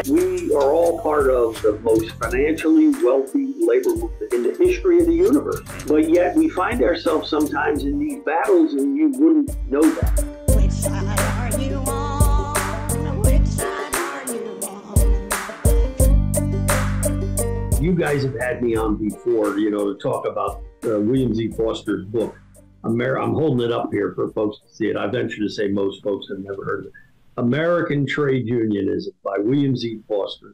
We are all part of the most financially wealthy labor movement in the history of the universe. But yet we find ourselves sometimes in these battles and you wouldn't know that. Which side are you on? Which side are you on? You guys have had me on before, to talk about William Z. Foster's book. I'm holding it up here for folks to see it. I venture to say most folks have never heard of it. American Trade Unionism by William Z. Foster,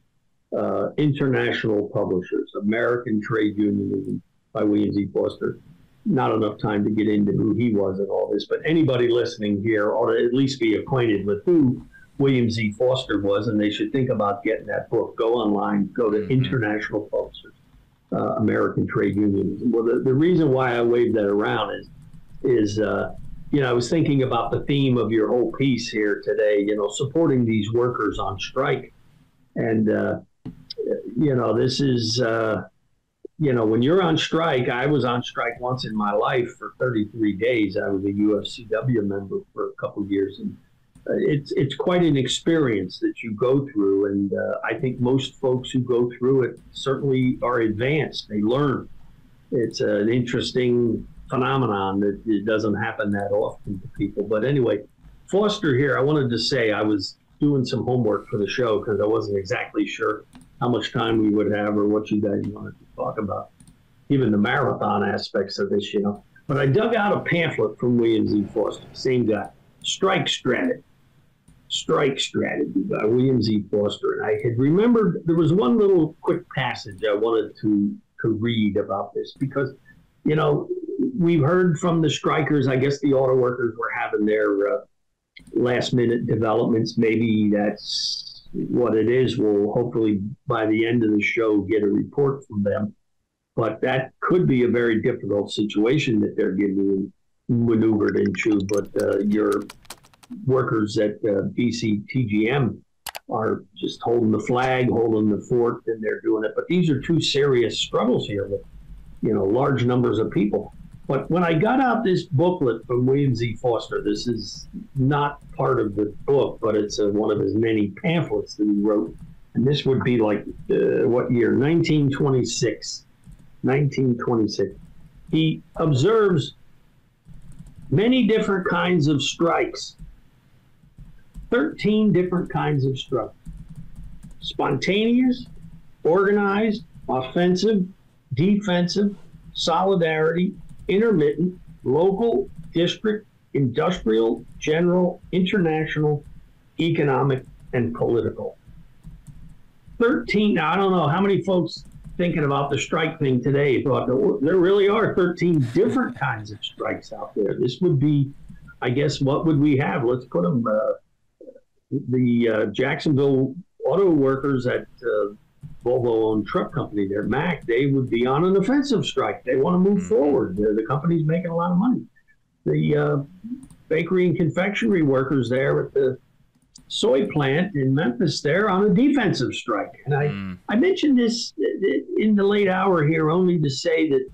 International Publishers. American Trade Unionism by William Z. Foster. Not enough time to get into who he was and all this, but anybody listening here ought to at least be acquainted with who William Z. Foster was, and they should think about getting that book. Go online, go to International Publishers, American Trade Unionism. Well, the reason why I waved that around is I was thinking about the theme of your whole piece here today, supporting these workers on strike. And, this is, when you're on strike, I was on strike once in my life for 33 days. I was a UFCW member for a couple of years. And it's quite an experience that you go through. And I think most folks who go through it certainly are advanced. They learn. It's an interesting phenomenon that it doesn't happen that often to people. But anyway, Foster here, I wanted to say I was doing some homework for the show because I wasn't exactly sure how much time we would have or what you guys wanted to talk about, given the marathon aspects of this, But I dug out a pamphlet from William Z. Foster, same guy, Strike Strategy by William Z. Foster. And I had remembered there was one little quick passage I wanted to read about this because, we've heard from the strikers. I guess the auto workers were having their last minute developments. Maybe that's what it is. We'll hopefully by the end of the show get a report from them. But that could be a very difficult situation that they're getting maneuvered into. But your workers at BCTGM are just holding the flag, holding the fort, and they're doing it. But these are two serious struggles here with, large numbers of people. But when I got out this booklet from William Z. Foster, this is not part of the book, but it's one of his many pamphlets that he wrote. And this would be like, what year? 1926. 1926. He observes many different kinds of strikes. 13 different kinds of strikes. Spontaneous, organized, offensive, defensive, solidarity, intermittent, local, district, industrial, general, international, economic, and political. 13, now I don't know how many folks thinking about the strike thing today thought there really are 13 different kinds of strikes out there. This would be, I guess, what would we have? Let's put them, the Jacksonville auto workers at Volvo-owned truck company there, Mac, they would be on an offensive strike. They want to move forward. The company's making a lot of money. The bakery and confectionery workers there at the soy plant in Memphis, they're on a defensive strike. And I mentioned this in the late hour here only to say that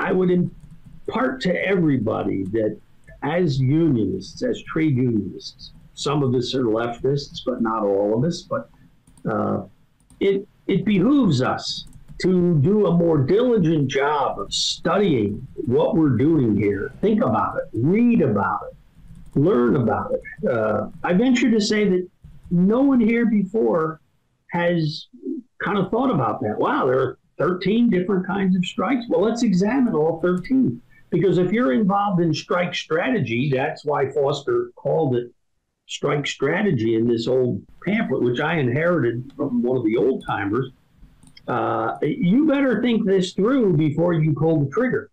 I would impart to everybody that as unionists, as trade unionists, some of us are leftists, but not all of us, but it behooves us to do a more diligent job of studying what we're doing here. Think about it, read about it, learn about it. I venture to say that no one here before has kind of thought about that. Wow, there are 13 different kinds of strikes. Well, let's examine all 13. Because if you're involved in strike strategy, that's why Foster called it strike strategy in this old pamphlet, which I inherited from one of the old timers. You better think this through before you pull the trigger.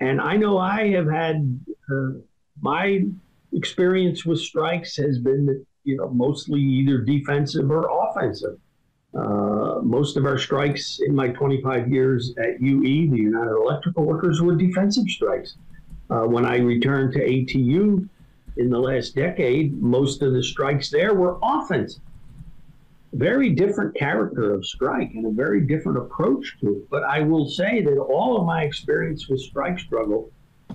And I know I have had my experience with strikes has been that, mostly either defensive or offensive. Most of our strikes in my 25 years at UE, the United Electrical Workers, were defensive strikes. When I returned to ATU in the last decade, most of the strikes there were offensive. Very different character of strike and a very different approach to it. But I will say that all of my experience with strike struggle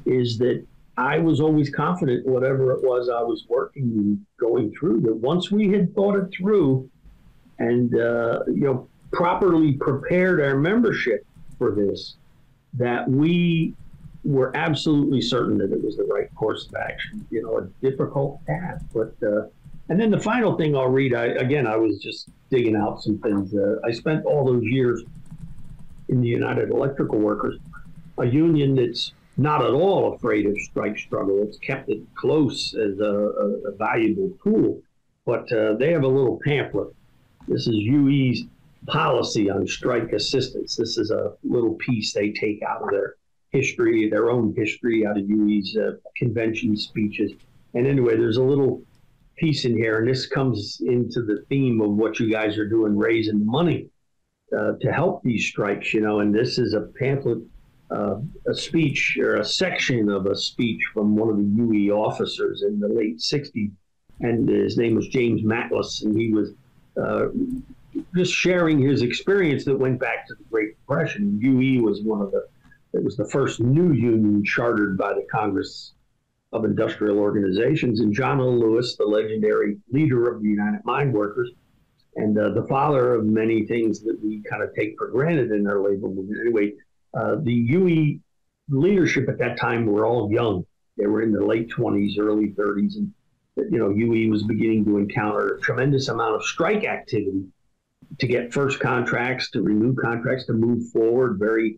is that I was always confident whatever it was I was working and going through, that once we had thought it through and properly prepared our membership for this, that we were absolutely certain that it was the right course of action. A difficult task, but and then the final thing I'll read. I was just digging out some things. I spent all those years in the United Electrical Workers, a union that's not at all afraid of strike struggle. It's kept it close as a valuable tool. But they have a little pamphlet. This is UE's policy on strike assistance. This is a little piece they take out of their history, their own history, out of UE's convention speeches. And anyway, there's a little piece in here, and this comes into the theme of what you guys are doing, raising money to help these strikes, and this is a pamphlet, a speech or a section of a speech from one of the UE officers in the late 60s. And his name was James Matlis, and he was just sharing his experience that went back to the Great Depression. UE was it was the first new union chartered by the Congress of Industrial Organizations, and John L. Lewis, the legendary leader of the United Mine Workers, and the father of many things that we kind of take for granted in our labor movement. Anyway, the UE leadership at that time were all young. They were in their late 20s, early 30s, and UE was beginning to encounter a tremendous amount of strike activity to get first contracts, to renew contracts, to move forward. Very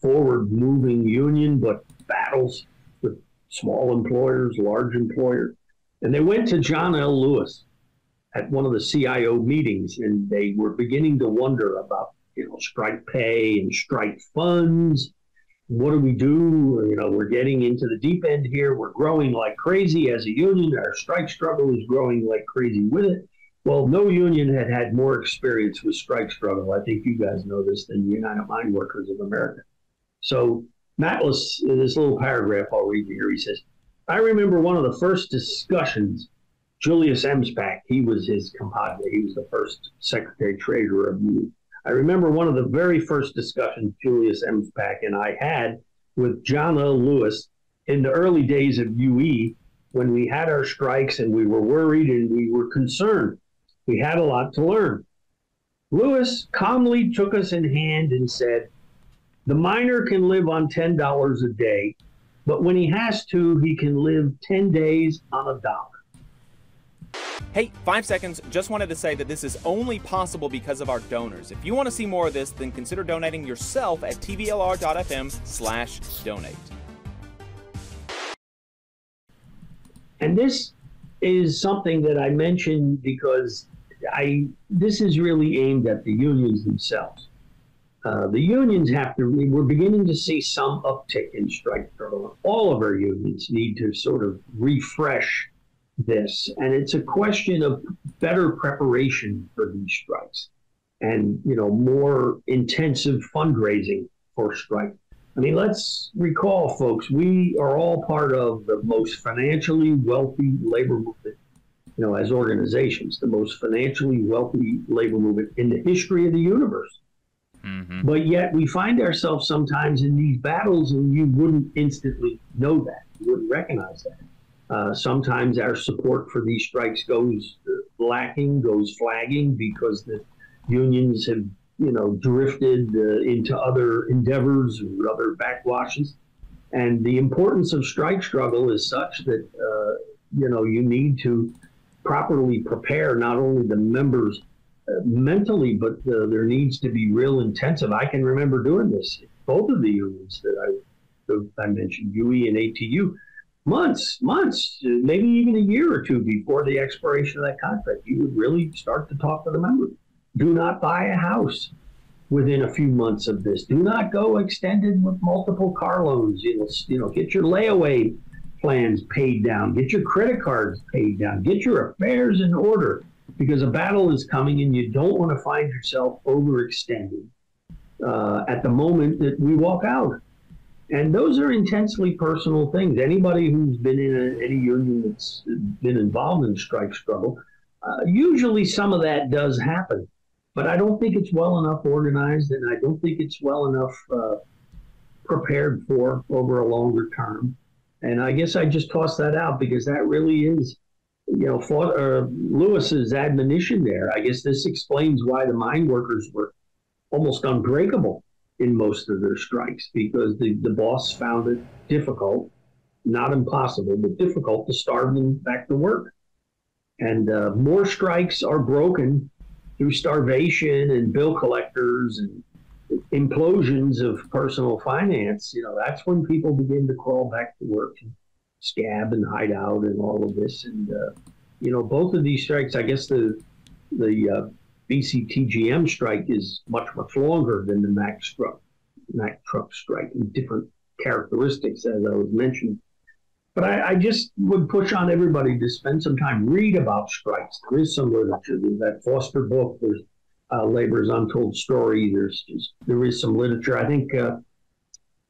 forward-moving union, but battles with small employers, large employers. And they went to John L. Lewis at one of the CIO meetings, and they were beginning to wonder about, strike pay and strike funds. What do we do? We're getting into the deep end here. We're growing like crazy as a union. Our strike struggle is growing like crazy with it. Well, no union had had more experience with strike struggle. I think you guys know this than the United Mine Workers of America. So Matlis, in this little paragraph I'll read here, he says, I remember one of the first discussions, Julius Emspak, he was his compadre. He was the first secretary treasurer of UE. I remember one of the very first discussions Julius Emspak and I had with John L. Lewis in the early days of UE, when we had our strikes and we were worried and we were concerned. We had a lot to learn. Lewis calmly took us in hand and said, the miner can live on $10 a day, but when he has to, he can live 10 days on $1. Hey, 5 seconds. Just wanted to say that this is only possible because of our donors. If you want to see more of this, then consider donating yourself at tvlr.fm/donate. And this is something that I mentioned because this is really aimed at the unions themselves. The unions we're beginning to see some uptick in strike struggle. All of our unions need to sort of refresh this. And it's a question of better preparation for these strikes and, more intensive fundraising for strike. I mean, let's recall, folks, we are all part of the most financially wealthy labor movement, as organizations, the most financially wealthy labor movement in the history of the universe. Mm-hmm. But yet we find ourselves sometimes in these battles and you wouldn't instantly know that. You wouldn't recognize that. Sometimes our support for these strikes goes lacking, goes flagging because the unions have, drifted into other endeavors or other backwashes. And the importance of strike struggle is such that, you need to properly prepare not only the members mentally, but there needs to be real intensive. I can remember doing this, both of the unions that I mentioned, UE and ATU, months, maybe even a year or two before the expiration of that contract. You would really start to talk to the members. Do not buy a house within a few months of this. Do not go extended with multiple car loans. Get your layaway plans paid down. Get your credit cards paid down. Get your affairs in order, because a battle is coming and you don't want to find yourself overextended at the moment that we walk out. And those are intensely personal things. Anybody who's been in any union that's been involved in strike struggle, usually some of that does happen. But I don't think it's well enough organized, and I don't think it's well enough prepared for over a longer term. And I guess I just toss that out because that really is Lewis's admonition there. I guess this explains why the mine workers were almost unbreakable in most of their strikes, because the boss found it difficult, not impossible, but difficult to starve them back to work. And more strikes are broken through starvation and bill collectors and implosions of personal finance. That's when people begin to crawl back to work and scab and hide out and all of this. And, both of these strikes, I guess the BCTGM strike is much, much longer than the Mack truck strike, and different characteristics, as I was mentioning. But I just would push on everybody to spend some time, read about strikes. There is some literature. There's that Foster book. There's Labor's Untold Story. There is some literature. I think,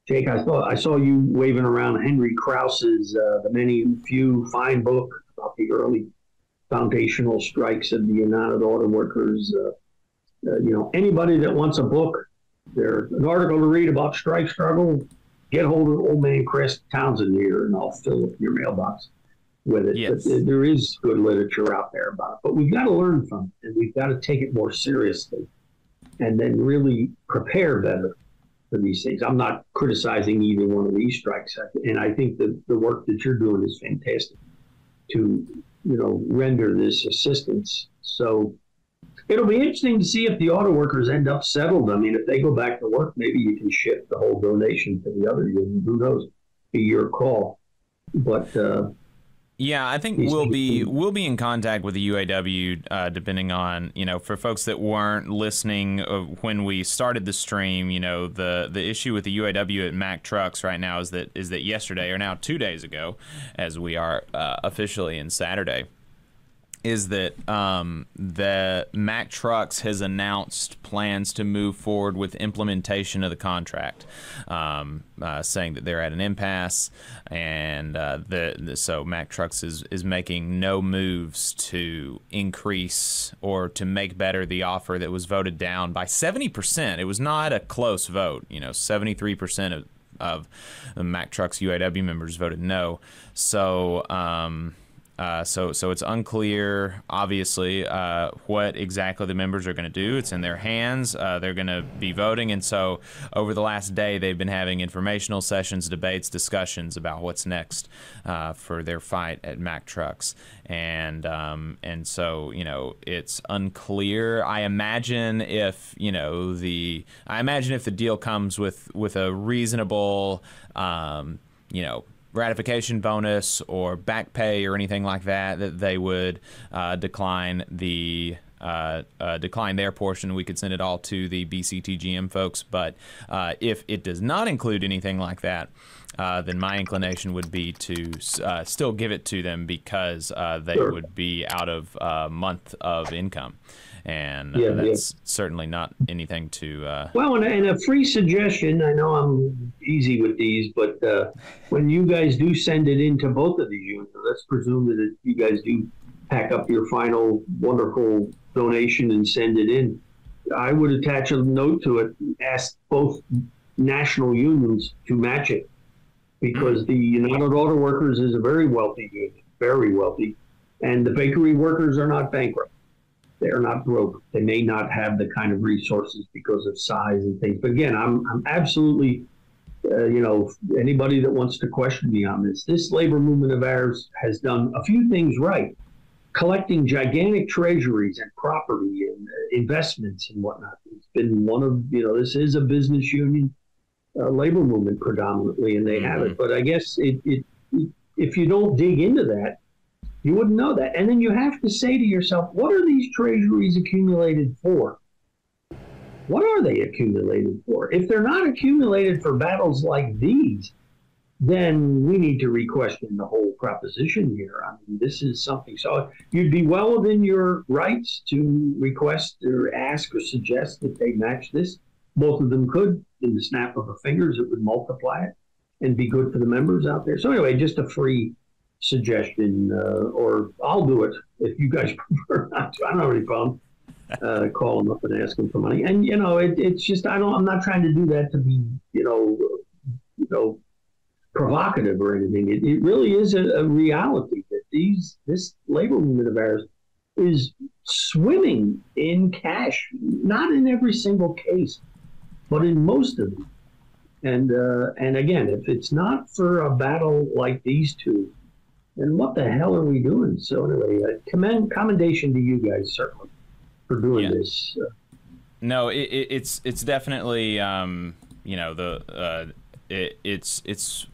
Jake, I saw you waving around Henry Krause's The Many and Few, fine book about the early foundational strikes of the United Auto Workers. Anybody that wants a book, there's an article to read about strike struggle, get hold of old man Chris Townsend here, and I'll fill up your mailbox with it. Yes. But there is good literature out there about it. But we've got to learn from it, and we've got to take it more seriously, and then really prepare better for these things. I'm not criticizing either one of these strikes, and I think that the work that you're doing is fantastic to render this assistance. So it'll be interesting to see if the auto workers end up settled. I mean, if they go back to work, maybe you can shift the whole donation to the other union. Who knows? Be your call. But yeah, I think we'll be in contact with the UAW, depending on, for folks that weren't listening when we started the stream. The issue with the UAW at Mack Trucks right now is that yesterday, or now 2 days ago, as we are officially in Saturday, is that the Mack Trucks has announced plans to move forward with implementation of the contract, saying that they're at an impasse, and so Mack Trucks is making no moves to increase or to make better the offer that was voted down by 70%. It was not a close vote. 73% of the Mack Trucks UAW members voted no. So So it's unclear, obviously, what exactly the members are going to do. It's in their hands. They're going to be voting. And so over the last day, they've been having informational sessions, debates, discussions about what's next for their fight at Mack Trucks. And so, it's unclear. I imagine if the deal comes with a reasonable, ratification bonus or back pay or anything like that they would decline their portion. We could send it all to the BCTGM folks. But if it does not include anything like that, then my inclination would be to still give it to them, because they would be out of a month of income. And that's certainly not anything to... Well, and a free suggestion, I know I'm easy with these, but when you guys do send it in to both of these units, let's presume that you guys do pack up your final wonderful donation and send it in, I would attach a note to it, ask both national unions to match it, because the United Auto Workers is a very wealthy union, very wealthy, and the bakery workers are not bankrupt. They're not broke. They may not have the kind of resources because of size and things. But again, I'm absolutely, anybody that wants to question me on this labor movement of ours has done a few things right, collecting gigantic treasuries and property and investments and whatnot. It's been one of, this is a business union labor movement predominantly, and they have it. But I guess if you don't dig into that, you wouldn't know that. And then you have to say to yourself, what are these treasuries accumulated for? What are they accumulated for? If they're not accumulated for battles like these, then we need to re-question the whole proposition here. I mean, this is something. So you'd be well within your rights to request or ask or suggest that they match this. Both of them could. In the snap of a fingers, it would multiply it and be good for the members out there. So anyway, just a free suggestion, or I'll do it if you guys prefer not to. I don't have any problem. Call them up and ask them for money. And it's just I'm not trying to do that to be provocative or anything. It really is a reality that this labor movement of ours is swimming in cash, not in every single case, but in most of them. And again, if it's not for a battle like these two, then what the hell are we doing? So anyway, commendation to you guys, certainly, for doing this. No, it's definitely it's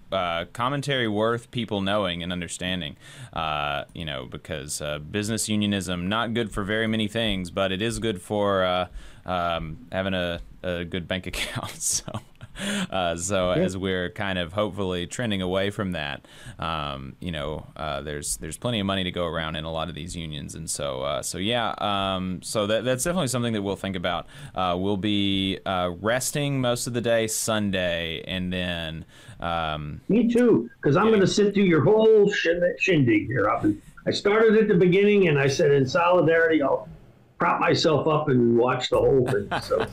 commentary worth people knowing and understanding. Because business unionism not good for very many things, but it is good for having a good bank account. So as we're kind of hopefully trending away from that, there's plenty of money to go around in a lot of these unions, and so that's definitely something that we'll think about. We'll be resting most of the day Sunday, and then me too, because I'm going to sit through your whole shindig here. I started at the beginning, and I said in solidarity, I'll prop myself up and watch the whole thing. So.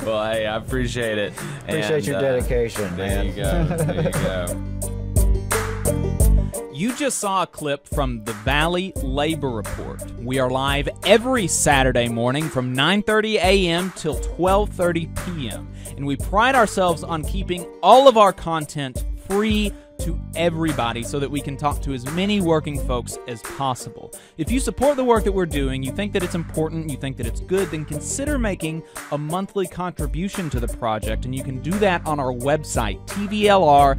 Well, I appreciate it. Appreciate your dedication, man. There you go. You just saw a clip from the Valley Labor Report. We are live every Saturday morning from 9:30 a.m. till 12:30 p.m. And we pride ourselves on keeping all of our content free to everybody so that we can talk to as many working folks as possible. If you support the work that we're doing, you think that it's important, you think that it's good, then consider making a monthly contribution to the project, and you can do that on our website, tvlr.fm.